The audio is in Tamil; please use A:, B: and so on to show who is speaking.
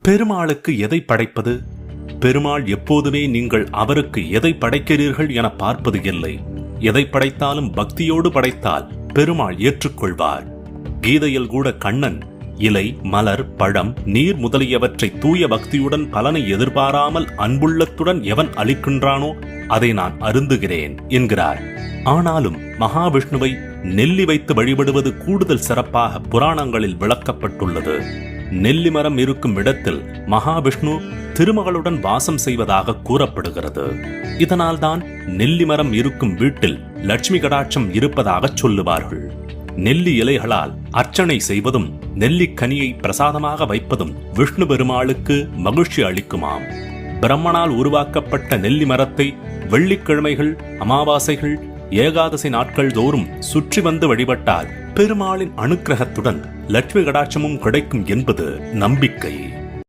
A: பெருமாளுக்கு எதை படைப்பது? பெருமாள் எப்போதுமே நீங்கள் அவருக்கு எதை படைக்கிறீர்கள் என பார்ப்பது இல்லை. எதை படைத்தாலும் பக்தியோடு படைத்தால் பெருமாள் ஏற்றுக்கொள்வார். கீதையில் கூட கண்ணன் இலை, மலர், பழம், நீர் முதலியவற்றை தூய பக்தியுடன் பலனை எதிர்பாராமல் அன்புள்ளத்துடன் எவன் அளிக்கின்றானோ அதை நான் அருந்துகிறேன் என்கிறார். ஆனாலும் மகாவிஷ்ணுவை நெல்லி வைத்து வழிபடுவது கூடுதல் சிறப்பாக புராணங்களில் விளக்கப்பட்டுள்ளது. நெல்லி மரம் இருக்கும் இடத்தில் மகாவிஷ்ணு திருமகளுடன் வாசம் செய்வதாக கூறப்படுகிறது. இதனால்தான் நெல்லி மரம் இருக்கும் வீட்டில் லட்சுமி கடாட்சம் இருப்பதாக சொல்லுவார்கள். நெல்லி இலைகளால் அர்ச்சனை செய்வதும் நெல்லிக்கனியை பிரசாதமாக வைப்பதும் விஷ்ணு பெருமாளுக்கு மகிழ்ச்சி அளிக்குமாம். பிரம்மனால் உருவாக்கப்பட்ட நெல்லி மரத்தை வெள்ளிக்கிழமைகள், அமாவாசைகள், ஏகாதசி நாட்கள் தோறும் சுற்றி வந்து வழிபட்டால் பெருமாளின் அனுக்கிரகத்துடன் லட்சுமி கடாட்சமும் கிடைக்கும் என்பது நம்பிக்கை.